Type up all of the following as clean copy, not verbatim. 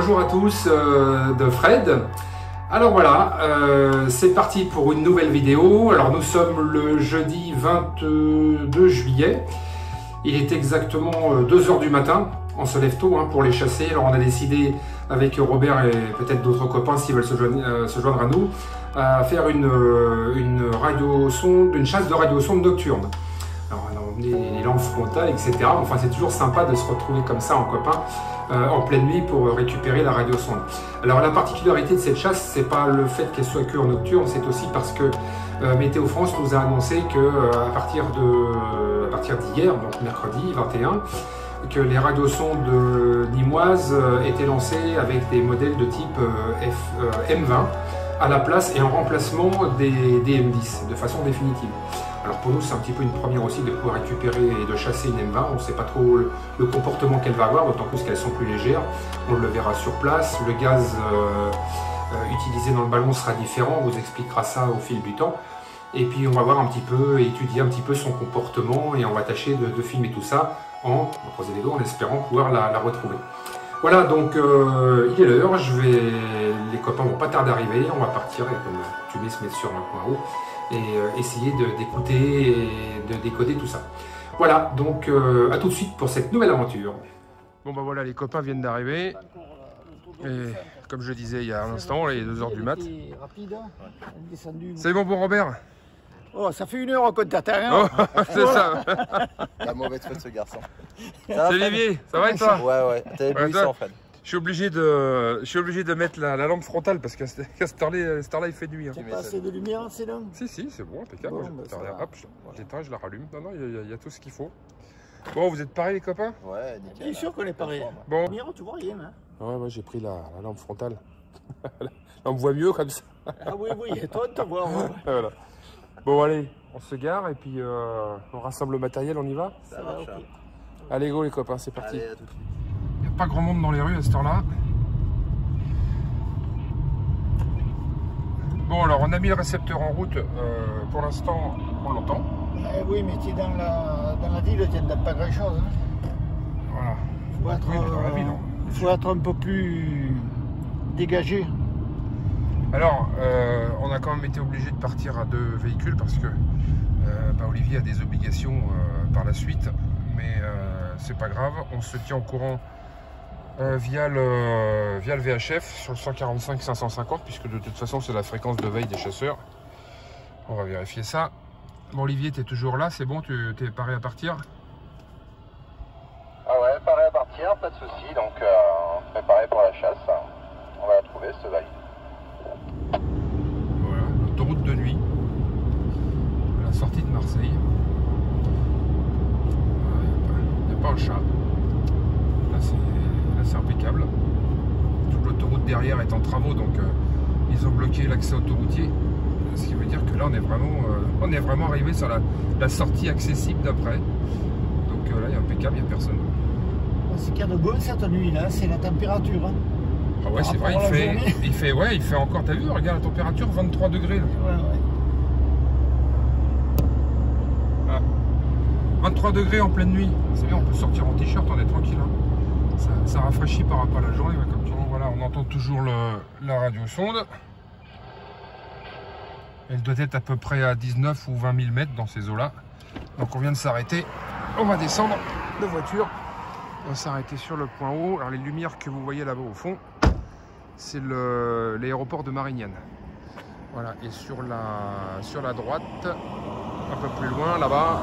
bonjour à tous de Fred. Alors voilà, c'est parti pour une nouvelle vidéo. Alors nous sommes le jeudi 22 juillet. Il est exactement 2 h du matin. On se lève tôt pour les chasser. Alors on a décidé avec Robert et peut-être d'autres copains s'ils veulent se joindre à nous, à faire une chasse de radiosonde nocturne. Alors on a emmené les lampes frontales, etc. Enfin c'est toujours sympa de se retrouver comme ça en copain en pleine nuit pour récupérer la radiosonde. Alors la particularité de cette chasse, c'est pas le fait qu'elle soit que en nocturne, c'est aussi parce que Météo France nous a annoncé que à partir d'hier, donc mercredi 21, que les radiosondes nîmoises étaient lancées avec des modèles de type M20 à la place et en remplacement des M10 de façon définitive. Alors pour nous c'est un petit peu une première aussi de pouvoir récupérer et de chasser une M20, on ne sait pas trop le comportement qu'elle va avoir, d'autant plus qu'elles sont plus légères, on le verra sur place, le gaz utilisé dans le ballon sera différent, on vous expliquera ça au fil du temps. Et puis on va voir un petit peu, étudier un petit peu son comportement et on va tâcher de filmer tout ça on va croiser les doigts en espérant pouvoir la retrouver. Voilà, donc il est l'heure, les copains vont pas tarder à arriver, on va partir et comme tu mets se mettre sur un coin haut et essayer d'écouter et de décoder tout ça. Voilà, donc à tout de suite pour cette nouvelle aventure. Bon bah voilà, les copains viennent d'arriver. Et comme je disais il y a un instant, il est 2 h du mat. C'est bon pour Robert? Oh, ça fait 1 heure qu'on t'attend. Oh, c'est ça. La mauvaise foi de ce garçon. C'est Olivier, ça va et toi? Ouais, t'es éblouissant en fait. Je suis obligé de mettre la lampe frontale parce qu'à cette heure-là, il fait nuit. Il n'y a pas assez de lumière, c'est là? Si, c'est bon, impeccable. Bon, Hop, j'éteins, je la rallume. Non, il y a tout ce qu'il faut. Bon, vous êtes pareils les copains? Ouais, nickel. Bien sûr qu'on est pareil. Bon. Tu vois rien, hein? Ouais, moi j'ai pris la lampe frontale. Là, on me voit mieux comme ça. Ah oui, et toi de te voir. Voilà. Bon, allez, on se gare et puis on rassemble le matériel, on y va? Ça marche. Okay. Allez, go les copains, c'est parti. Allez, à tout de suite. Il n'y a pas grand monde dans les rues à cette heure-là. Bon, alors on a mis le récepteur en route. Pour l'instant, on l'entend. Oui, mais tu es dans la ville, tu n'as pas grand-chose. Voilà. Il faut être un peu plus dégagé. Alors, on a quand même été obligé de partir à 2 véhicules parce que Olivier a des obligations par la suite, mais c'est pas grave, on se tient au courant via le VHF sur le 145 550 puisque de toute façon c'est la fréquence de veille des chasseurs. On va vérifier ça. Bon, Olivier, tu es toujours là, c'est bon, tu es paré à partir? Ah ouais, paré à partir, pas de soucis, donc préparé pour la chasse. On va la trouver, ce valide. Voilà, l'autoroute de nuit, à la sortie de Marseille. Il n'y a pas un chat. Là c'est impeccable. Toute l'autoroute derrière est en travaux, donc ils ont bloqué l'accès autoroutier. Ce qui veut dire que là on est vraiment arrivé sur la sortie accessible d'après. Donc là il y a impeccable, il n'y a personne. Ce qu'il y a de bon cette nuit-là, c'est la température. Hein. Ah ouais, c'est vrai, il fait encore, t'as vu, regarde la température, 23 degrés là. Ouais. Ah. 23 degrés en pleine nuit, c'est bien, on peut sortir en t-shirt, on est tranquille. Hein. Ça rafraîchit par rapport à la journée, comme tu vois. Voilà, on entend toujours la radiosonde. Elle doit être à peu près à 19 ou 20 000 mètres dans ces eaux-là. Donc on vient de s'arrêter, on va descendre de voiture. On va s'arrêter sur le point haut. Alors les lumières que vous voyez là-bas au fond, c'est l'aéroport de Marignane. Voilà, et sur la droite, un peu plus loin, là-bas,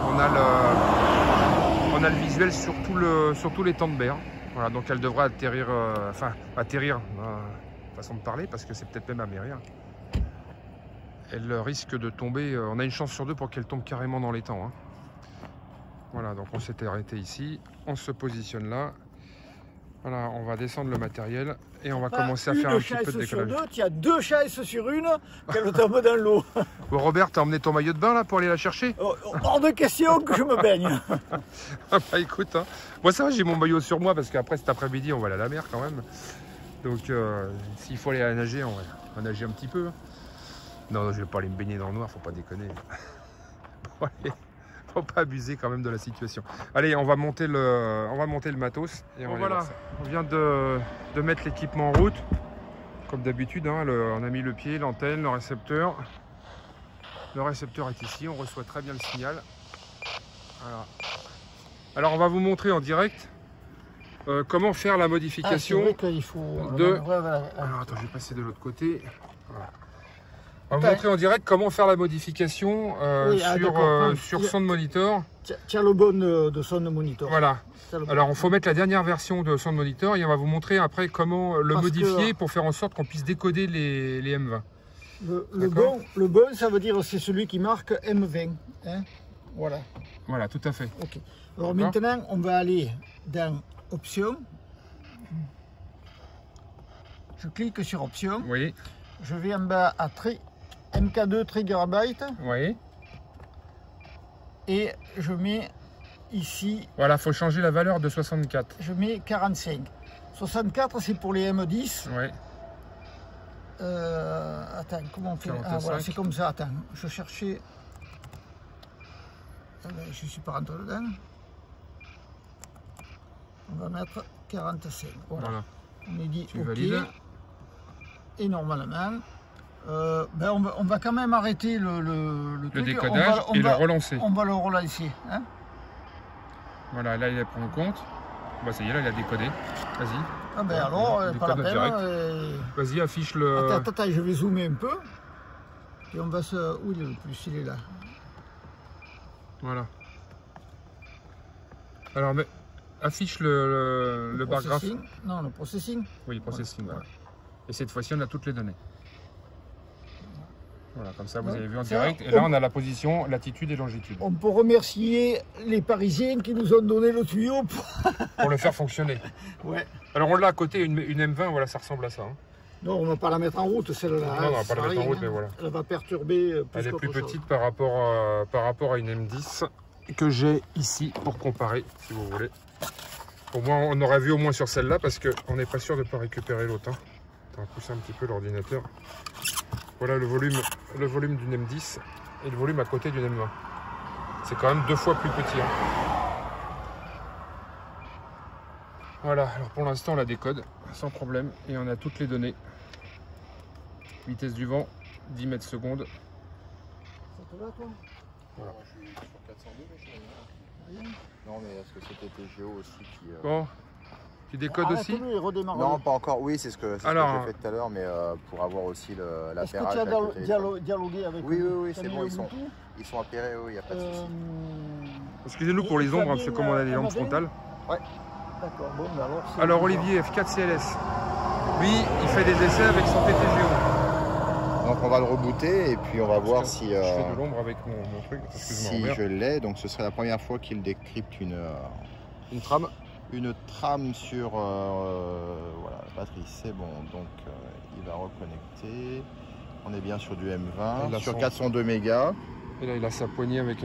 on a le visuel sur tous les temps de berre. Voilà, donc elle devrait atterrir, façon de parler, parce que c'est peut-être même amérir. Elle risque de tomber, on a une chance sur 2 pour qu'elle tombe carrément dans les temps. Hein. Voilà, donc on s'était arrêté ici, on se positionne là. Voilà, on va descendre le matériel et on va commencer à faire un petit peu de décollage. Il y a 2 chasses sur une qu'elle tombe dans l'eau. Bon, Robert, t'as emmené ton maillot de bain là pour aller la chercher? Hors de question que je me baigne. Ah bah écoute, hein. Moi ça va, j'ai mon maillot sur moi parce qu'après cet après-midi on va aller à la mer quand même. Donc s'il faut aller à nager, on va nager un petit peu. Non, je vais pas aller me baigner dans le noir, faut pas déconner. Bon, allez. faut pas abuser quand même de la situation. Allez, on va monter le matos. Et voilà, on vient de mettre l'équipement en route. Comme d'habitude, hein, on a mis le pied, l'antenne, le récepteur. Le récepteur est ici, on reçoit très bien le signal. Voilà. Alors on va vous montrer en direct comment faire la modification Alors attends, je vais passer de l'autre côté. Voilà. On va vous montrer en direct comment faire la modification sur Sound Monitor. Tu as le bon de Sound Monitor. Voilà. Alors, il faut mettre la dernière version de Sound Monitor et on va vous montrer après comment le modifier pour faire en sorte qu'on puisse décoder les M20. Le bon, ça veut dire c'est celui qui marque M20. Hein, voilà. Voilà, tout à fait. Ok. Alors maintenant, on va aller dans Options. Je clique sur Options. Oui. Je vais en bas à MK2 Trigger Byte. Oui. Et je mets ici. Voilà, il faut changer la valeur de 64. Je mets 45. 64, c'est pour les M10. Oui. Attends, comment on fait? 45. Ah voilà, c'est comme ça. Attends, je cherchais. Je ne suis pas rentré dedans. On va mettre 45. Voilà. On est dit tu OK. valides. Et normalement, on va quand même arrêter le truc. Décodage et le relancer. On va le relancer. Hein, voilà, là il est pris en compte. Bah, ça y est, là il a décodé. Vas-y. Ah ben alors, pas la peine. Vas-y, affiche le. Attends, je vais zoomer un peu. Et on va se. Où il est le plus? Il est là. Voilà. Alors, mais, affiche le bar graph. Non, le processing. Oui, processing, voilà. Et cette fois-ci, on a toutes les données. Voilà, comme ça, vous avez vu en direct. Et là, on a la position, latitude et longitude. On peut remercier les Parisiens qui nous ont donné le tuyau pour le faire fonctionner. Ouais. Alors, on l'a à côté, une M20, voilà, ça ressemble à ça. Hein. Non, on ne va pas la mettre en route, celle-là. Non, on va pas la mettre en route, mais voilà. Elle va perturber plus. Elle est plus petite par rapport à une M10 que j'ai ici pour comparer, si vous voulez. Au moins, on aurait vu au moins sur celle-là parce qu'on n'est pas sûr de ne pas récupérer l'autre. Hein. On va pousser un petit peu l'ordinateur. Voilà le volume d'une M10 et le volume à côté d'une M20. C'est quand même 2 fois plus petit. Hein. Voilà, alors pour l'instant on la décode sans problème et on a toutes les données. Vitesse du vent, 10 mètres secondes. Ça te va toi? Voilà. Je suis sur 402 mais je sais rien. Non mais est-ce que c'était TGO aussi qui... Bon, tu décodes aussi? Non, pas encore. Oui, c'est ce que j'ai fait tout à l'heure, mais pour avoir aussi l'appairage. Est-ce que tu as dialogué avec Oui, c'est bon, ils sont appairés, il n'y a pas de souci. Excusez-nous pour les ombres, parce que comme on a des lampes frontales. Ouais. D'accord, bon, alors Olivier, F4 CLS, lui, il fait des essais avec son TTGO. Donc on va le rebooter et puis on va voir si... Je fais de l'ombre avec mon truc. Si je l'ai, donc ce serait la première fois qu'il décrypte une trame. Une trame sur voilà, la batterie, c'est bon, donc il va reconnecter. On est bien sur du M20, sur 402 mégas. Et là il a sa poignée avec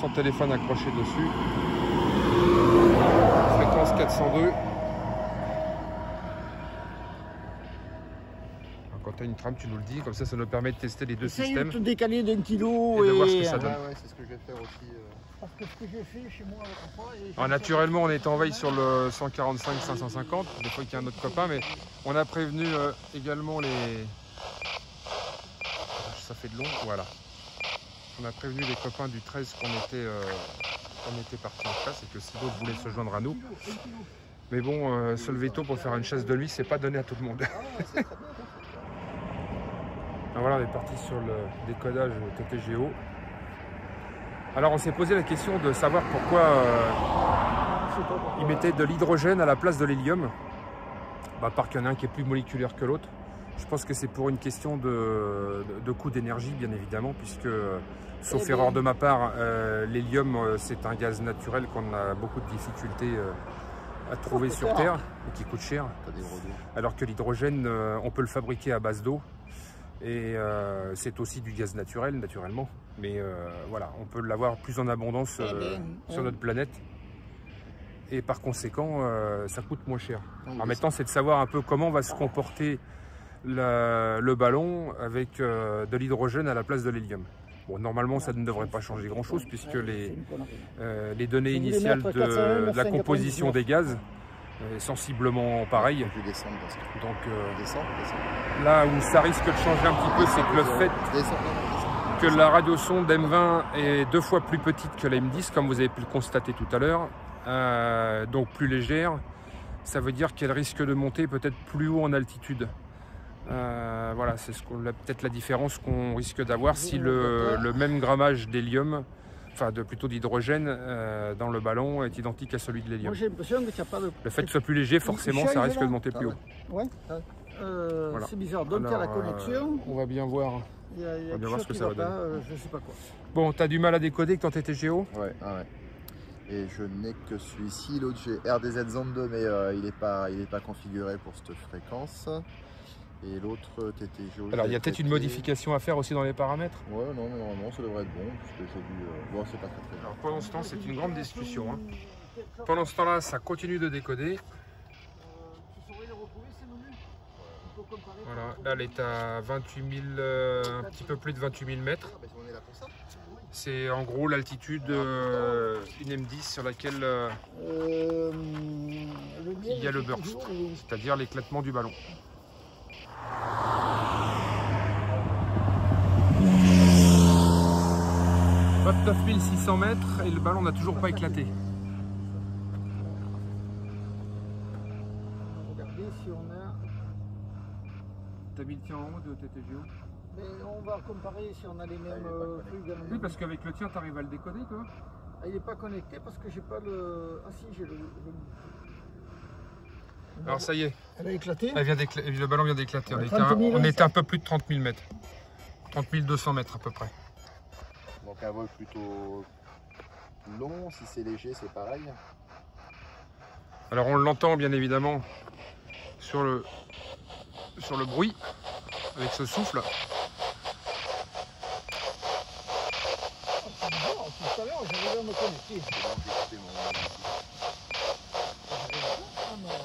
son téléphone accroché dessus. Fréquence 402. Quand tu as une trame, tu nous le dis, comme ça nous permet de tester les deux systèmes. Essaye de te décaler d'un kilo et de voir ce que ça donne. Ouais, c'est ce que je vais faire aussi. Parce que ce que j'ai fait chez moi autrefois... Alors, naturellement, on est en veille sur le 145-550, des fois qu'il y a un autre copain, mais on a prévenu également les... Ça fait de long, voilà. On a prévenu les copains du 13 qu'on était parti en chasse et que si d'autres voulaient se joindre à nous. Mais bon, se lever tôt pour faire une chasse de nuit, c'est pas donné à tout le monde. Alors voilà, on est parti sur le décodage TTGO. Alors on s'est posé la question de savoir pourquoi ils mettaient de l'hydrogène à la place de l'hélium. Parce qu'il y en a un qui est plus moléculaire que l'autre. Je pense que c'est pour une question de coût d'énergie, bien évidemment, puisque, sauf erreur de ma part, l'hélium, c'est un gaz naturel qu'on a beaucoup de difficultés à trouver sur Terre et qui coûte cher. Alors que l'hydrogène, on peut le fabriquer à base d'eau. Et c'est aussi du gaz naturel, naturellement. Mais voilà, on peut l'avoir plus en abondance sur notre planète. Et par conséquent, ça coûte moins cher. Alors maintenant, c'est de savoir un peu comment va se comporter le ballon avec de l'hydrogène à la place de l'hélium. Bon, normalement, ça ne devrait pas changer grand-chose puisque les données initiales de la composition des gaz est sensiblement pareille. Donc là où ça risque de changer un petit peu, c'est que le fait que la radiosonde M20 est 2 fois plus petite que la M10, comme vous avez pu le constater tout à l'heure, donc plus légère, ça veut dire qu'elle risque de monter peut-être plus haut en altitude. Voilà, c'est peut-être la différence qu'on risque d'avoir si le même grammage d'hélium, enfin plutôt d'hydrogène dans le ballon est identique à celui de l'hélium. Le fait que ce soit plus léger, forcément, ça risque de monter plus haut. Ouais. Voilà. C'est bizarre, donc à la connexion. On va bien voir. Il y a quelque chose ce que ça va donner. Je sais pas quoi. Bon, t'as du mal à décoder quand t'étais géo? Ouais. Et je n'ai que celui-ci, l'autre j'ai RDZ Zone 2, mais il n'est pas configuré pour cette fréquence. Et l'autre TT Géo. Alors il y a peut-être une modification à faire aussi dans les paramètres? Ouais, non, normalement ça devrait être bon, puisque j'ai vu. Bon, c'est pas très. Alors pendant ce temps, c'est une grande discussion. Hein. Pendant ce temps-là, ça continue de décoder. Voilà, là elle est à 28 000, un petit peu plus de 28 000 mètres. C'est en gros l'altitude une M10 sur laquelle il y a le burst, c'est-à-dire l'éclatement du ballon. 29 600 mètres et le ballon n'a toujours pas éclaté. Regardez si on a... T'as mis le tien en haut de TTGO? Mais on va comparer si on a les mêmes trucs. Oui, parce qu'avec le tien, tu arrives à le décoder, toi? Il n'est pas connecté parce que j'ai pas le... Ah si, j'ai le... Alors ça y est. Elle a éclaté. Le ballon vient d'éclater. On était un peu plus de 30 000 mètres. 30 200 mètres à peu près. Donc un vol plutôt long, si c'est léger c'est pareil. Alors on l'entend bien évidemment sur le bruit, avec ce souffle. Tout à l'heure j'arrivais à me connecter.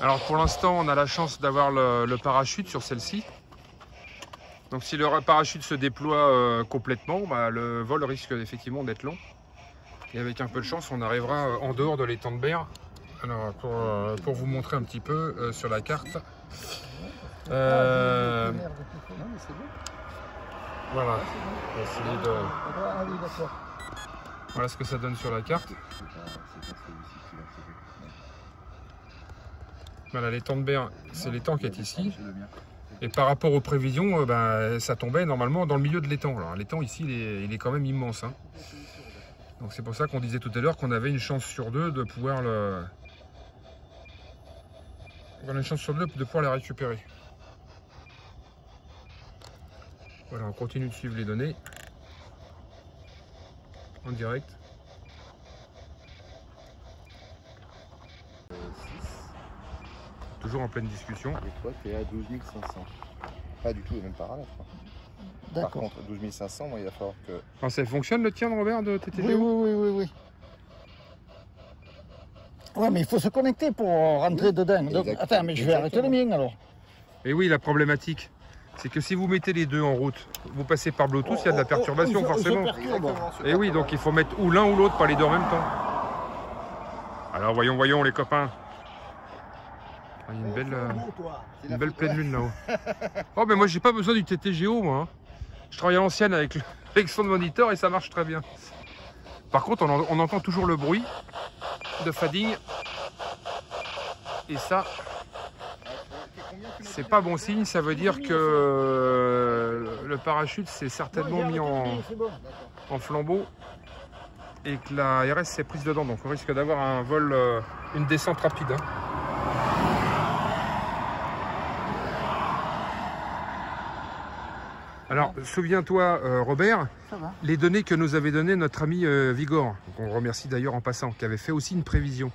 Alors pour l'instant on a la chance d'avoir le parachute sur celle-ci. Donc si le parachute se déploie complètement, bah, le vol risque effectivement d'être long. Et avec un peu de chance on arrivera en dehors de l'étang de Berre. Alors pour vous montrer un petit peu sur la carte. Voilà. Voilà ce que ça donne sur la carte. Voilà, l'étang de Berre, c'est l'étang qui est ici. Et par rapport aux prévisions, ça tombait normalement dans le milieu de l'étang. Alors l'étang ici, il est quand même immense. Hein. Donc c'est pour ça qu'on disait tout à l'heure qu'on avait une chance sur deux de pouvoir le... On a une chance sur deux de pouvoir les récupérer. Voilà, on continue de suivre les données. En direct. Toujours en pleine discussion. Et toi, tu es à 12 500. Pas du tout les mêmes paramètres. Par contre, 12 500, moi, il va falloir que... Alors, ça fonctionne le tien, Robert, de TTGO? Oui. Ouais, mais il faut se connecter pour rentrer dedans. Donc, attends, mais je vais arrêter le mien alors. Et oui, la problématique, c'est que si vous mettez les deux en route, vous passez par Bluetooth, il y a de la perturbation forcément. Et oui, donc il faut mettre ou l'un ou l'autre, pas les deux en même temps. Alors voyons les copains. Il y a une belle pleine lune là-haut. Oh mais moi j'ai pas besoin du TTGO moi. Je travaille à l'ancienne avec son moniteur et ça marche très bien. Par contre on entend toujours le bruit de fading. Et ça, c'est pas bon signe, ça veut dire que le parachute s'est certainement mis en flambeau et que la RS s'est prise dedans. Donc on risque d'avoir un vol, une descente rapide. Hein. Alors, souviens-toi, Robert, les données que nous avait données notre ami Vigor, qu'on remercie d'ailleurs en passant, qui avait fait aussi une prévision.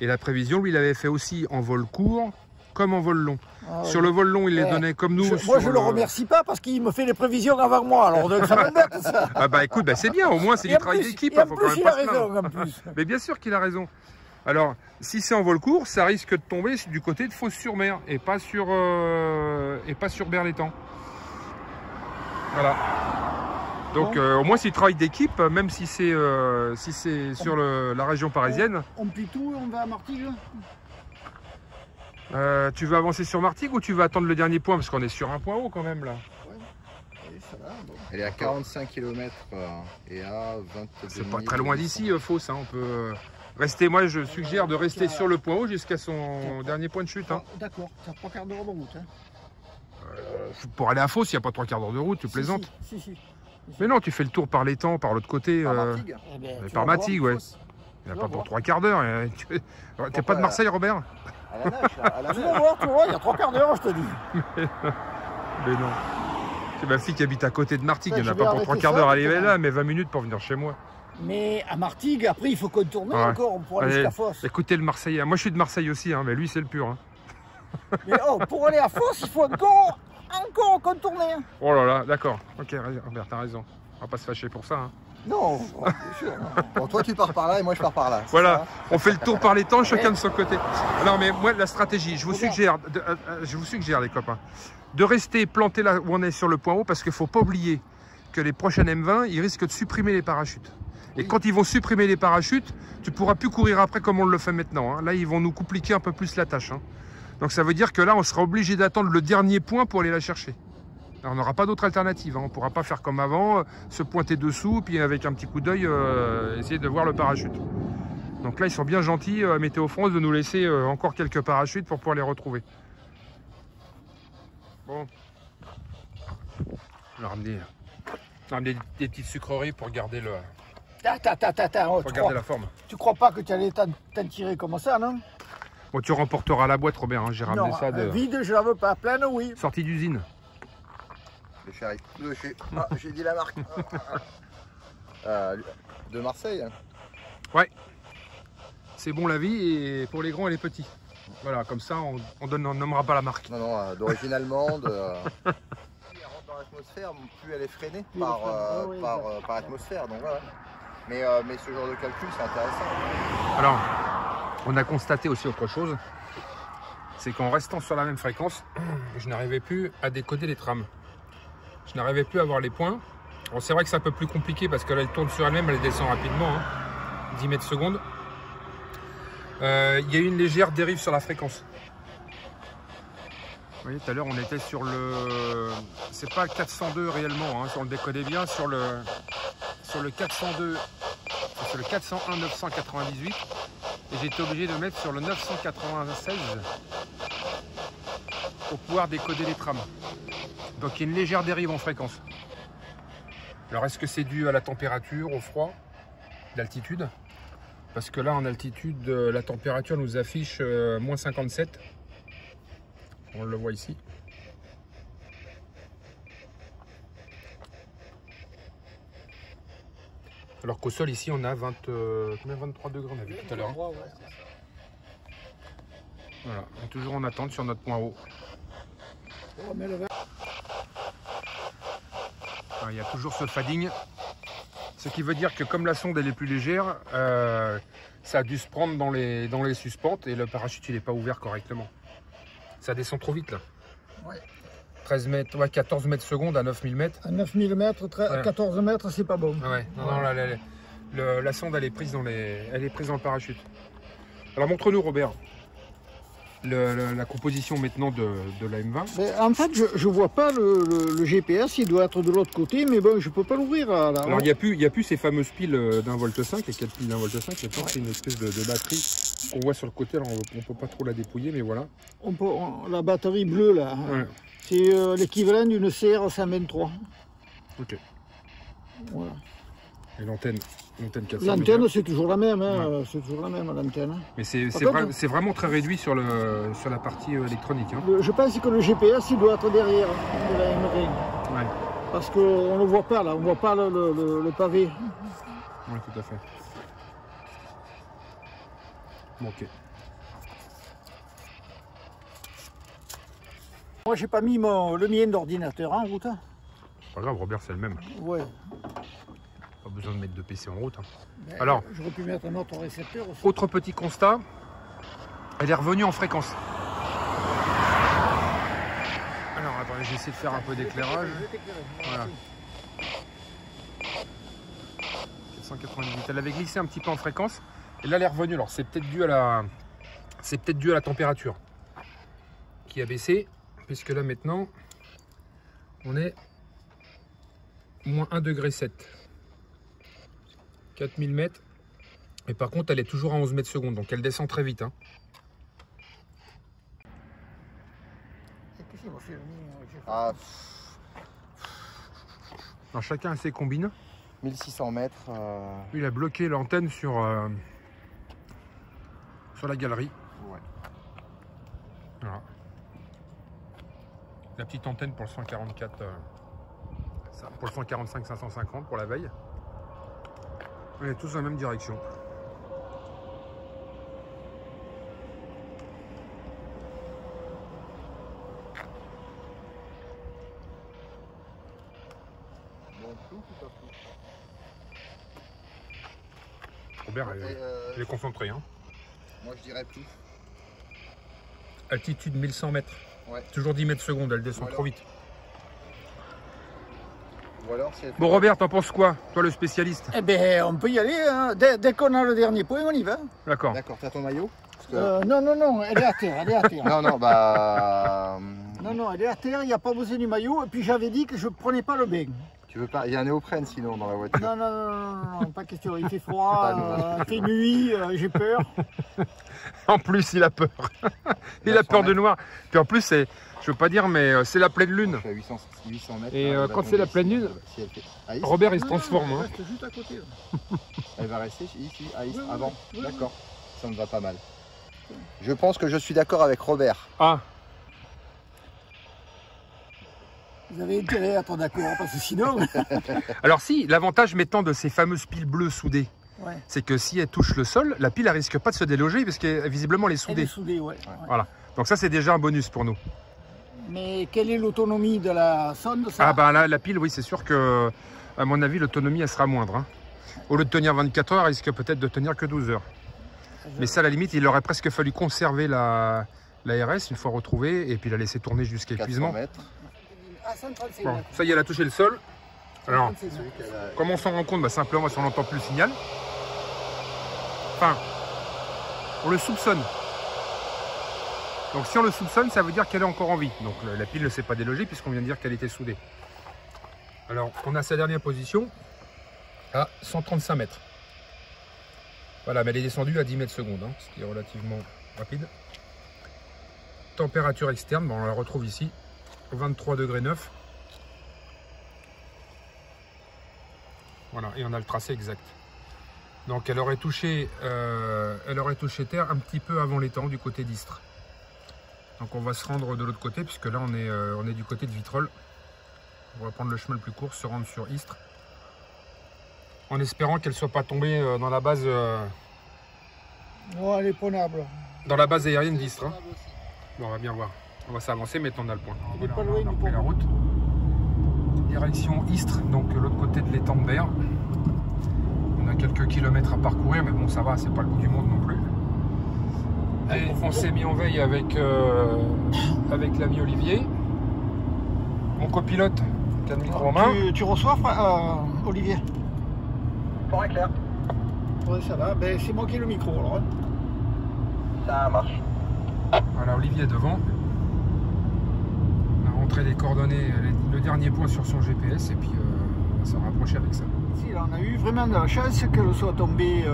Et la prévision, lui, il avait fait aussi en vol court comme en vol long. Sur le vol long, il les donnait comme nous. Moi, je ne le remercie pas parce qu'il me fait les prévisions avant moi. Alors, ça m'embête, ça. Ah bah écoute, c'est bien, au moins c'est du travail d'équipe. Il faut quand même pas se plaindre. En plus. Mais bien sûr qu'il a raison. Alors, si c'est en vol court, ça risque de tomber du côté de Fos-sur-Mer et pas sur Berre-l'Étang. Voilà. Donc au moins c'est du travail d'équipe, même si c'est sur la région parisienne. On plie tout et on va à Martigues. Tu veux avancer sur Martigues ou tu veux attendre le dernier point? Parce qu'on est sur un point haut quand même là. Oui, ça va, bon. Elle est à 45 km et à 22 C'est pas très loin d'ici, Fos. Hein. On peut rester. Moi, je suggère de rester sur le point haut jusqu'à son dernier point de chute. Hein. D'accord, ça 3 quarts d'heure de route. Hein. Pour aller à Fos, il n'y a pas 3 quarts d'heure de route, tu plaisantes. Si. Mais non, tu fais le tour par l'étang, par l'autre côté. Par Martigues. Eh ben, Par Martigues, ouais. Il n'y a pas pour 3 quarts d'heure. T'es pas de Marseille, Robert? À la nage, là, à la Tu nage. vas voir, il y a 3 quarts d'heure, je te dis. Mais non. C'est ma fille qui habite à côté de Martigues. Il n'y en a Je vais pas pour 3 arrêter quarts ça, d'heure à arriver maintenant. là, mais 20 minutes pour venir chez moi. Mais à Martigues, après, il faut contourner Ouais. encore pour aller Allez, jusqu'à Fos. écoutez le Marseillais. Moi, je suis de Marseille aussi, hein, mais lui, c'est le pur. Hein. Mais pour aller à Fos, il faut encore contourner. Hein. Oh là là, d'accord. Ok, Robert, t'as raison. On va pas se fâcher pour ça. Hein. Non, bien sûr. Bon, toi, tu pars par là et moi, je pars par là. Voilà, Ça, on fait le tour par les temps, chacun de son côté. Alors, mais moi, la stratégie, je vous suggère, les copains, de rester planté là où on est sur le point haut, parce qu'il ne faut pas oublier que les prochaines M20, ils risquent de supprimer les parachutes. Et quand ils vont supprimer les parachutes, tu ne pourras plus courir après comme on le fait maintenant. Hein. Là, ils vont nous compliquer un peu plus la tâche. Hein. Donc, ça veut dire que là, on sera obligé d'attendre le dernier point pour aller la chercher. Alors, on n'aura pas d'autre alternative. Hein. On ne pourra pas faire comme avant, se pointer dessous, puis avec un petit coup d'œil, essayer de voir le parachute. Donc là, ils sont bien gentils, Météo France, de nous laisser encore quelques parachutes pour pouvoir les retrouver. Bon. On va ramener des petites sucreries pour garder, Attends, pour garder la forme. tu crois pas que tu allais t'en tirer comme ça, non? Bon, tu remporteras la boîte, Robert. Hein. J'ai ramené Non, ça de vide, je la veux pas. Pleine, oui. sortie d'usine. Le chéri. Ah, j'ai dit la marque. De Marseille. Hein. Ouais. C'est bon la vie et pour les grands et les petits. Voilà, comme ça, on nommera pas la marque. Non, d'origine allemande. Plus elle rentre dans l'atmosphère, plus elle est freinée par atmosphère. Donc voilà. Mais ce genre de calcul, c'est intéressant. Alors, on a constaté aussi autre chose. C'est qu'en restant sur la même fréquence, je n'arrivais plus à décoder les trames. Je n'arrivais plus à voir les points. Bon, c'est vrai que c'est un peu plus compliqué parce que là, elle tourne sur elle-même, elle descend rapidement, hein, 10 mètres secondes. Il y a eu une légère dérive sur la fréquence. Vous voyez, tout à l'heure, on était sur le... C'est pas le 402 réellement, hein, si on le décodait bien, sur le 402, sur le 401 998. Et j'étais obligé de mettre sur le 996 pour pouvoir décoder les trames. Donc il y a une légère dérive en fréquence. Alors est-ce que c'est dû à la température, au froid, l'altitude? Parce que là en altitude, la température nous affiche moins 57. On le voit ici. Alors qu'au sol ici on a 23 degrés, on a vu tout à l'heure. Hein. Voilà, on est toujours en attente sur notre point haut. Il y a toujours ce fading, ce qui veut dire que comme la sonde elle est plus légère, ça a dû se prendre dans les suspentes et le parachute il n'est pas ouvert correctement. Ça descend trop vite là. Ouais. 13 mètres, ouais, 14 mètres secondes à 9000 mètres. À 9000 mètres, Ouais. 14 mètres, c'est pas bon. Ouais, non, là, la sonde elle est prise dans le parachute. Alors montre-nous Robert la composition maintenant de la M20. Mais en fait, je vois pas le GPS, il doit être de l'autre côté, mais bon, je peux pas l'ouvrir là. Alors il n'y a plus ces fameuses piles d'un volt 5, les 4 piles d'un volt 5, maintenant c'est une espèce de batterie qu'on voit sur le côté, alors on ne peut pas trop la dépouiller, mais voilà. La batterie bleue là, Ouais. c'est l'équivalent d'une CR123. Ok. Voilà. Et l'antenne 400 L'antenne MHz. c'est toujours la même, hein. C'est toujours la même l'antenne. Mais c'est contre, c'est vraiment très réduit sur la partie électronique. Hein. Je pense que le GPS il doit être derrière de la M20. Ouais. Parce qu'on ne le voit pas là, on ne voit pas le pavé. Ouais, tout à fait. Bon, ok. Moi j'ai pas mis le mien d'ordinateur en route. Pas grave, Robert, c'est le même. Ouais. Pas besoin de mettre de PC en route. Hein. Mais Alors, j'aurais pu mettre un autre récepteur aussi. autre petit constat, elle est revenue en fréquence. Alors, attendez, j'essaie de faire un peu d'éclairage. Voilà. 198. Elle avait glissé un petit peu en fréquence et là elle est revenue. Alors c'est peut-être dû à la température qui a baissé, puisque là maintenant on est moins 1,7 degré. 4000 mètres. Et par contre elle est toujours à 11 mètres secondes, donc elle descend très vite. Hein. Ah, Alors, chacun a ses combines. 1600 mètres. Lui, il a bloqué l'antenne sur la galerie. Ouais. Voilà. La petite antenne pour le 144, pour le 145 550 pour la veille. On est tous dans la même direction. Robert, il est concentré. Hein. Moi je dirais plus. Altitude 1100 mètres. Ouais. Toujours 10 mètres secondes, elle descend trop vite. Ou alors, si elle fait... Bon Robert, t'en penses quoi? Toi le spécialiste. Eh bien, on peut y aller. Hein. Dès qu'on a le dernier point, on y va. D'accord. D'accord, t'as ton maillot? Parce que... Non, elle est à terre. Elle est à terre. Non, bah... Non, elle est à terre, il n'y a pas besoin du maillot. Et puis j'avais dit que je ne prenais pas le bain. Tu veux pas... Il y a un néoprène sinon dans la voiture. Non, pas question. Il fait froid, il fait nuit, j'ai peur. En plus, il a peur. Il a peur de noir. Puis en plus, c'est, je veux pas dire, mais c'est la pleine lune. Je suis à 800 mètres. Et quand c'est la pleine lune, Robert il se transforme. Elle Hein. reste juste à côté. Elle va rester ici, à Istres, Oui, avant. oui. D'accord, ça me va pas mal. Je pense que je suis d'accord avec Robert. Ah, Vous avez intérêt à être d'accord, parce que sinon... alors si, l'avantage mettant de ces fameuses piles bleues soudées, Ouais. c'est que si elle touche le sol, la pile elle risque pas de se déloger parce que visiblement elle est Elle soudée. est soudée, ouais. Voilà. Donc ça c'est déjà un bonus pour nous. Mais quelle est l'autonomie de la sonde, ça? Ah bah là, la pile, oui, c'est sûr que, à mon avis, l'autonomie elle sera moindre. Hein. Au lieu de tenir 24 heures, elle risque peut-être de tenir que 12 heures. Mais ça, à la limite, il aurait presque fallu conserver la RS une fois retrouvée et puis la laisser tourner jusqu'à 400 épuisement. mètres. Ah, 137 Bon, mètres. ça y est, elle a touché le sol. Alors, 137 mètres. comment on s'en rend compte? Bah, simplement parce qu'on n'entend plus le signal. Enfin, on le soupçonne. Donc si on le soupçonne, ça veut dire qu'elle est encore en vie. Donc la pile ne s'est pas délogée puisqu'on vient de dire qu'elle était soudée. Alors, on a sa dernière position à 135 mètres. Voilà, mais elle est descendue à 10 mètres secondes, hein, ce qui est relativement rapide. Température externe, bon, on la retrouve ici, 23,9 degrés. Voilà, et on a le tracé exact. Donc elle aurait touché terre un petit peu avant l'étang du côté d'Istres. Donc on va se rendre de l'autre côté, puisque là on est du côté de Vitrolles. On va prendre le chemin le plus court, se rendre sur Istres. En espérant qu'elle ne soit pas tombée dans la base, Oh, elle est prenable. dans la base aérienne d'Istres. Hein. Bon, on va bien voir. On va s'avancer, mais on a le point. Elle est Voilà, pas loin on a du repris la pont. route. Direction Istres, donc l'autre côté de l'étang de Berre. On a quelques kilomètres à parcourir, mais bon, ça va, c'est pas le bout du monde non plus. Et on s'est mis en veille avec l'ami Olivier, mon copilote, qui a le micro en main. Tu reçois, Olivier? Fort et clair. Oui, ça va. Ben, c'est moi qui ai le micro, alors. Hein. Ça marche. Voilà, Olivier est devant. On a rentré les coordonnées, le dernier point sur son GPS, et puis on va se rapprocher avec ça. Si, là, on a eu vraiment de la chance qu'elle soit tombée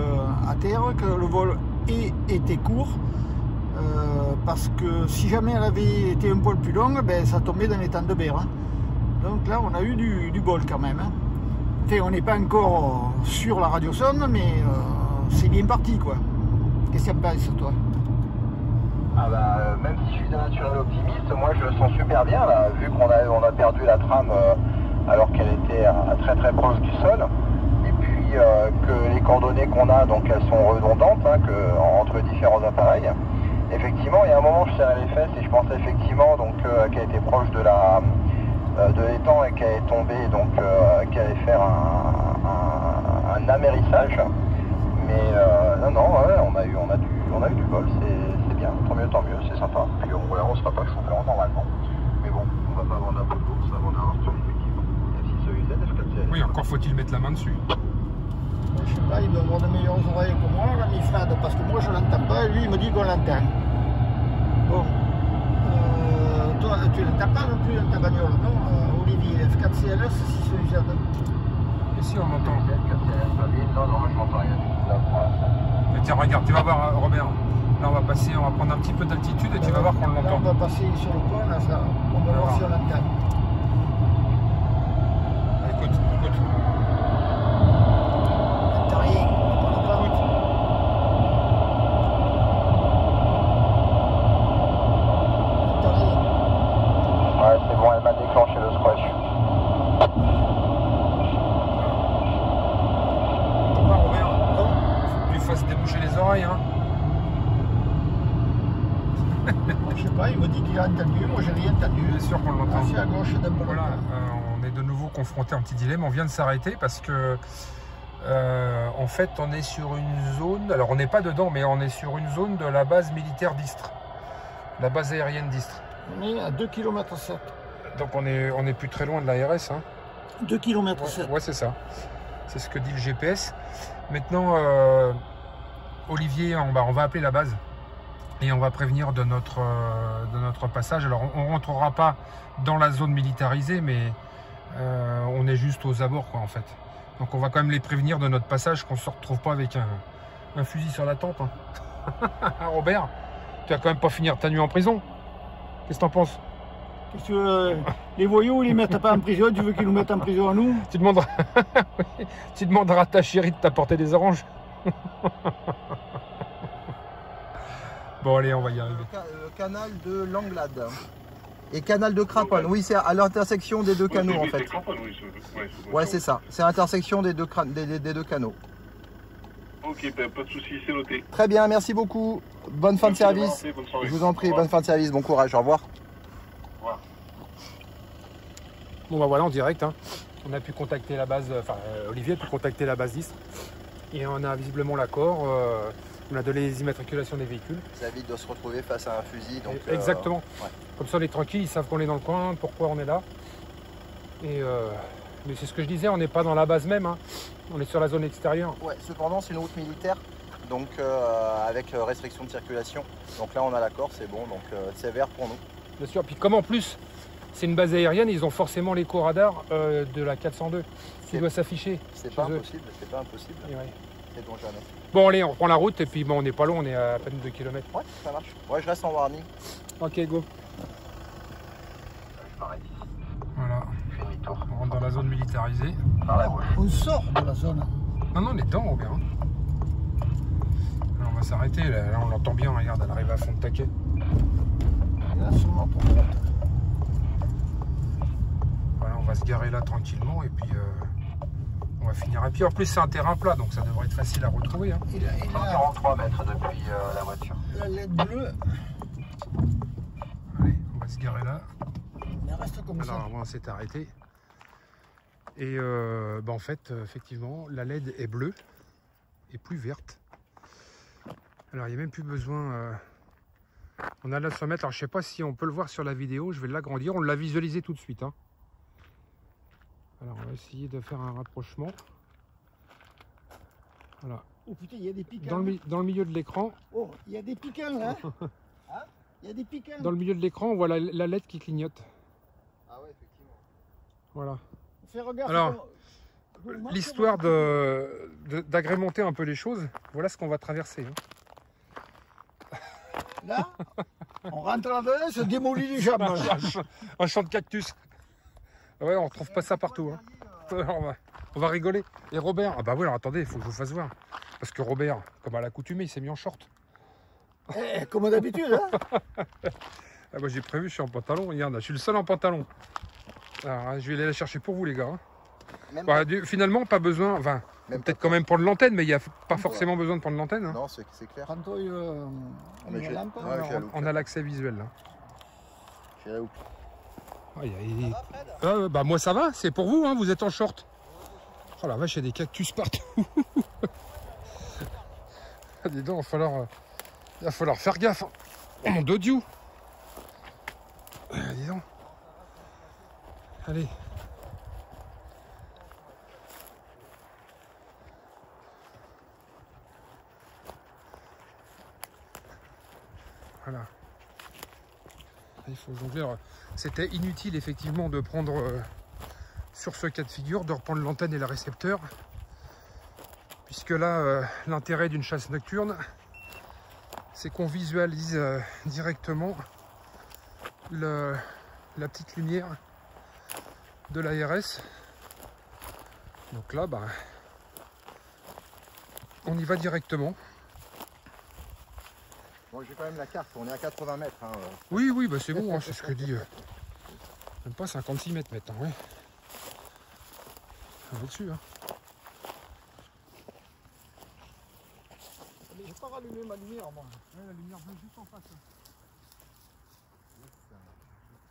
à terre, que le vol ait été court. Parce que si jamais elle avait été un poil plus longue, ben, ça tombait dans l'étang de Berre. Hein. Donc là, on a eu du bol quand même. Hein. Enfin, on n'est pas encore sur la radiosonde, mais c'est bien parti, quoi. Qu'est-ce que tu en penses, toi? Ah bah, même si je suis d'un naturel optimiste, moi je le sens super bien là, vu qu'on a perdu la trame alors qu'elle était très très proche du sol. Et puis que les coordonnées qu'on a, donc elles sont redondantes hein, entre différents appareils. Effectivement, il y a un moment je serrais les fesses et je pensais effectivement donc qu'elle était proche de l'étang et qu'elle est tombée, donc qu'elle allait faire un amérissage. Mais non, ouais, on a eu du bol, c'est bien, tant mieux, c'est sympa. Puis on sera pas champion normalement, mais bon, on va pas avoir la peau de course avant d'avoir fait effectivement. F6EUZ, F4CL. Oui, encore faut-il mettre la main dessus. Ouais, Je sais pas, il doit avoir de meilleures oreilles que moi, l'ami Fred, parce que moi je l'entends pas et lui il me dit qu'on l'entend. Bon. Toi, tu l'entends pas non plus dans ta bagnole, non Olivier, F4CLS 6Z. Et si on m'entend. Non, non, je m'entends rien. Mais tiens, regarde, tu vas voir, Robert. Là, on va passer, on va prendre un petit peu d'altitude et tu vas voir qu'on Là, l'entend. on va passer sur le pont, là, ça, on va voir si on l'entend. Écoute, écoute. T'as rien, on parle pas. T'as rien. Ouais, c'est bon, elle m'a déclenché le squash. Tu vois, Robert, faut que tu fasses déboucher les oreilles, hein. Je sais pas, il me dit qu'il a entendu, moi j'ai rien entendu. Bien sûr qu'on l'entend. Assis à gauche d'un peu. Voilà, on est de nouveau confronté à un petit dilemme. On vient de s'arrêter parce que, en fait, on est sur une zone. Alors, on n'est pas dedans, mais on est sur une zone de la base militaire d'Istres, la base aérienne d'Istres. On est à 2 km 7. Donc, on est plus très loin de l'ARS. Hein. 2 km 7. Ouais, c'est ça. C'est ce que dit le GPS. Maintenant, Olivier, on va appeler la base. Et on va prévenir de notre passage. Alors, on ne rentrera pas dans la zone militarisée, mais on est juste aux abords, quoi, en fait. Donc, on va quand même les prévenir de notre passage, qu'on ne se retrouve pas avec un fusil sur la tempe. Hein. Robert, tu vas quand même pas finir ta nuit en prison. Qu'est-ce que t'en penses? Qu'est-ce que les voyous, ils les mettent pas en prison, tu veux qu'ils nous mettent en prison à nous? Tu demanderas, tu demanderas à ta chérie de t'apporter des oranges. Bon, allez, on va y arriver. Le canal de Langlade. Et canal de Craponne. Oui, c'est à l'intersection des deux canaux en fait. Ouais, c'est ça. C'est l'intersection des deux canaux. Ok, pas de soucis, c'est noté. Très bien, merci beaucoup. Bonne fin de service. Je vous en prie, bonne fin de service, bon courage, au revoir. Bon, bah voilà, en direct. Hein. On a pu contacter la base, enfin, Olivier a pu contacter la base 10. Et on a visiblement l'accord. On a donné les immatriculations des véhicules. Ça évite de se retrouver face à un fusil. Donc, exactement. Ouais. Comme ça, on est tranquille, ils savent qu'on est dans le coin, pourquoi on est là. Et mais c'est ce que je disais, on n'est pas dans la base même, hein. On est sur la zone extérieure. Ouais, cependant, c'est une route militaire, donc avec restriction de circulation. Donc là, on a l'accord, c'est bon, donc c'est vert pour nous. Bien sûr, puis comme en plus, c'est une base aérienne, ils ont forcément l'éco-radar de la 402 qui doit s'afficher. C'est pas impossible, c'est pas impossible. Et ouais. C'est donc jamais. Bon, allez, on reprend la route et puis bon, on n'est pas loin, on est à peine 2 km. Ouais, ça marche. Ouais, je reste en warning. Ok, go. Voilà. On rentre dans la zone militarisée. On sort de la zone. Non, non, on est dedans, Robert. Alors, on va s'arrêter, là, on l'entend bien, regarde, elle arrive à fond de taquet. Là, sûrement pour droite. Voilà, on va se garer là tranquillement et puis on va finir. Et puis en plus, c'est un terrain plat, donc ça devrait être facile à retrouver. Hein. Il a 43 mètres depuis la voiture. la LED bleue. Allez, on va se garer là. Mais reste comme ça. Alors, on s'est arrêté. Et en fait, effectivement, la LED est bleue et plus verte. Alors, il n'y a même plus besoin... On a là 100 mètres. Alors, je ne sais pas si on peut le voir sur la vidéo. Je vais l'agrandir. On l'a visualisé tout de suite. Hein. Alors, on va essayer de faire un rapprochement. Voilà. Oh putain, il y a des piquants. Dans le milieu de l'écran. Oh, il y a des piquants là. Hein? Il y a des piquants. Dans le milieu de l'écran, on voit la LED qui clignote. Ah ouais, effectivement. Voilà. Fais regarde. Alors, l'histoire d'agrémenter un peu les choses, voilà ce qu'on va traverser. Hein. Là, on rentre là-dedans, se démolit les jambes. Un champ de cactus. Ouais, on retrouve pas ça partout. Hein. Alors, on va rigoler. Et Robert, ah bah oui, alors attendez, il faut que je vous fasse voir. Parce que Robert, comme à l'accoutumée, il s'est mis en short. Comme d'habitude. Hein. Ah bah, j'ai prévu, je suis en pantalon. Regarde, je suis le seul en pantalon. Alors, je vais aller la chercher pour vous, les gars. Hein. Bah, finalement, pas besoin. Enfin, peut-être quand même prendre l'antenne, mais il n'y a pas forcément besoin de prendre l'antenne. Hein. Non, c'est clair. On a l'accès visuel là. J'ai la loupe. Bah moi ça va, c'est pour vous, hein, vous êtes en short. Oh la vache, il y a des cactus partout. Dis donc, il va falloir faire gaffe. Oh mon Dieu. Dis donc. Allez. Voilà. Il faut jongler. C'était inutile effectivement de prendre sur ce cas de figure, de reprendre l'antenne et le récepteur. Puisque là, l'intérêt d'une chasse nocturne, c'est qu'on visualise directement la petite lumière de l'ARS. Donc là, bah, on y va directement. Bon, j'ai quand même la carte, on est à 80 mètres. Hein. Oui, oui, bah c'est bon, hein, c'est ce que dit. Même pas 56 mètres maintenant, ouais. Au-dessus, hein. Mais j'ai pas rallumé ma lumière, moi. Ouais, la lumière bleue juste en face.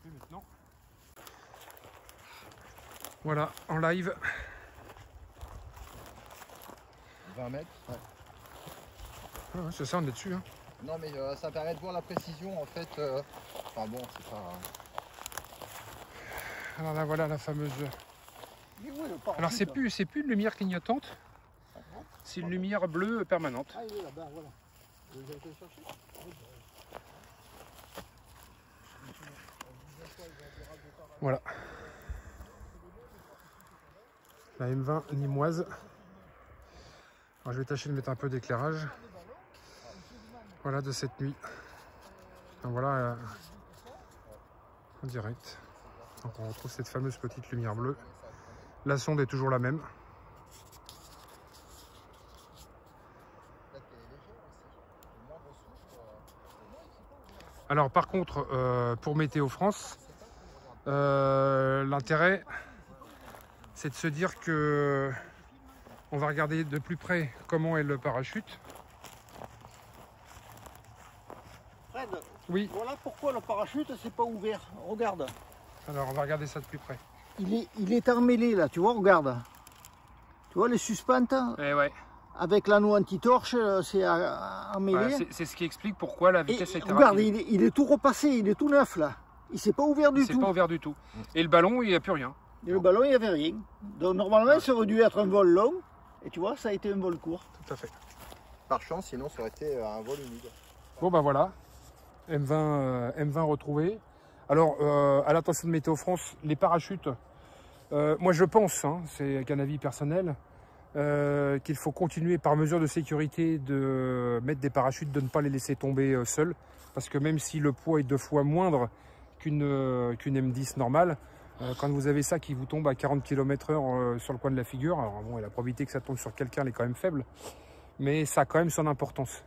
Et maintenant. Voilà, en live. 20 mètres. Ouais. Ah ouais, c'est ça, on est dessus. Hein. Non, mais ça permet de voir la précision en fait. Enfin bon, c'est pas. Alors là, voilà la fameuse. Mais oui, le parachute. Alors c'est plus une lumière clignotante, c'est une lumière bleue permanente. Ah, il est là-bas, voilà. Vous avez été chercher? Voilà. La M20 nimoise. Alors, je vais tâcher de mettre un peu d'éclairage. Voilà de cette nuit. Donc voilà en direct. Donc on retrouve cette fameuse petite lumière bleue. La sonde est toujours la même. Alors par contre, pour Météo France, l'intérêt, c'est de se dire que on va regarder de plus près comment est le parachute. Fred, Oui. voilà pourquoi le parachute c'est pas ouvert. Regarde. Alors on va regarder ça de plus près. Il est emmêlé là, tu vois, regarde. Tu vois les suspentes Eh ouais. avec l'anneau anti-torche, c'est emmêlé. Voilà, c'est ce qui explique pourquoi la vitesse est regarde, rapide. il est tout repassé, il est tout neuf là. Il s'est pas ouvert du tout. C'est pas ouvert du tout. Et le ballon, il n'y a plus rien. Et le ballon, il n'y avait rien. Donc normalement, ça aurait dû être un vol long. Et tu vois, ça a été un vol court. Tout à fait. Par chance, sinon ça aurait été un vol humide. Bon bah voilà, M20 retrouvé. Alors à l'attention de Météo France, les parachutes, moi je pense, hein, c'est qu'un avis personnel, qu'il faut continuer par mesure de sécurité de mettre des parachutes, de ne pas les laisser tomber seuls. Parce que même si le poids est 2 fois moindre qu'une M10 normale, quand vous avez ça qui vous tombe à 40 km/h sur le coin de la figure, alors bon, la probabilité que ça tombe sur quelqu'un elle est quand même faible, mais ça a quand même son importance.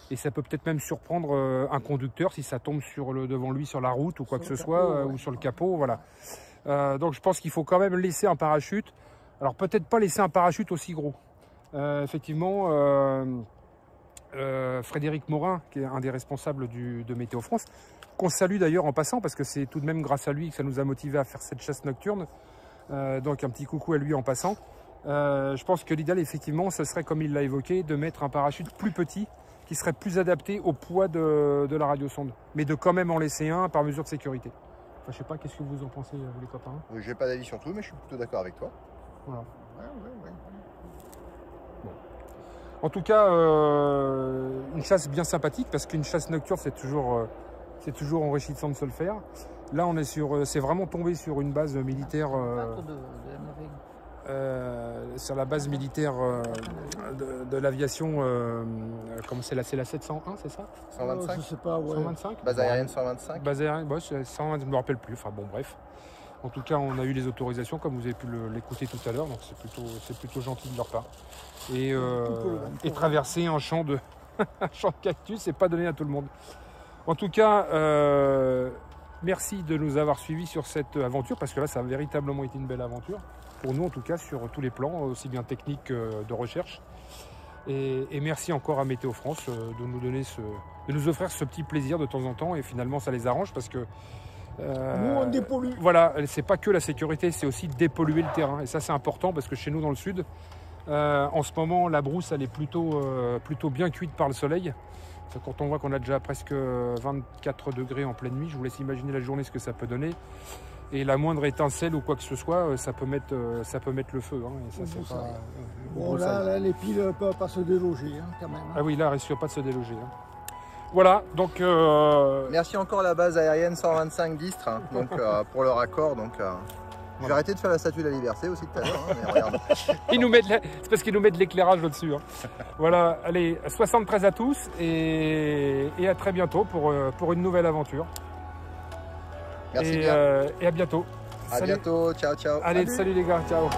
Et ça peut peut-être même surprendre un conducteur si ça tombe devant lui sur la route ou quoi que ce soit, ou sur le capot, voilà. Donc je pense qu'il faut quand même laisser un parachute. Alors peut-être pas laisser un parachute aussi gros. Effectivement, Frédéric Morin, qui est un des responsables de Météo France, qu'on salue d'ailleurs en passant, parce que c'est tout de même grâce à lui que ça nous a motivé à faire cette chasse nocturne. Donc un petit coucou à lui en passant. Je pense que l'idéal, effectivement, ce serait, comme il l'a évoqué, de mettre un parachute plus petit, qui serait plus adapté au poids de la radiosonde, mais de quand même en laisser un par mesure de sécurité. Enfin, je sais pas, qu'est-ce que vous en pensez, vous les copains? J'ai pas d'avis sur tout, mais je suis plutôt d'accord avec toi. Voilà. Ouais. Bon. En tout cas, une chasse bien sympathique, parce qu'une chasse nocturne, c'est toujours enrichissant de se le faire. Là, on est c'est vraiment tombé sur une base militaire. Sur la base militaire de l'aviation, comment c'est la 701, c'est ça? 125. Je sais pas, ouais. 125. Base aérienne 125. Base aérienne, bon, 100, je ne me rappelle plus. Enfin bon, bref. En tout cas, on a eu les autorisations, comme vous avez pu l'écouter tout à l'heure, donc c'est plutôt gentil de leur part. Et traverser un champ de cactus, c'est pas donné à tout le monde. En tout cas, merci de nous avoir suivis sur cette aventure, parce que là, ça a véritablement été une belle aventure. Pour nous, en tout cas, sur tous les plans, aussi bien techniques que de recherche. Et merci encore à Météo France de nous offrir ce petit plaisir de temps en temps. Et finalement, ça les arrange, parce que nous, on dépollue. Voilà, c'est pas que la sécurité, c'est aussi dépolluer le terrain. Et ça, c'est important, parce que chez nous, dans le sud, en ce moment, la brousse, elle est plutôt bien cuite par le soleil. Quand on voit qu'on a déjà presque 24 degrés en pleine nuit, je vous laisse imaginer la journée, ce que ça peut donner. Et la moindre étincelle ou quoi que ce soit, ça peut mettre le feu. Hein, et ça, c'est pas, bon, là, les piles ne peuvent pas se déloger, hein, quand même. Hein. Ah oui, là, elle ne risque pas de se déloger. Hein. Voilà, donc Merci encore à la base aérienne 125 d'Istres hein, donc, pour le raccord. Donc, je vais arrêter de faire la statue de la liberté aussi tout à l'heure. Hein, mais regarde. c'est parce qu'il nous met de l'éclairage au-dessus. Hein. Voilà, allez, 73 à tous et à très bientôt pour une nouvelle aventure. Merci bien. Et à bientôt. À bientôt, ciao ciao. Allez, salut les gars, ciao.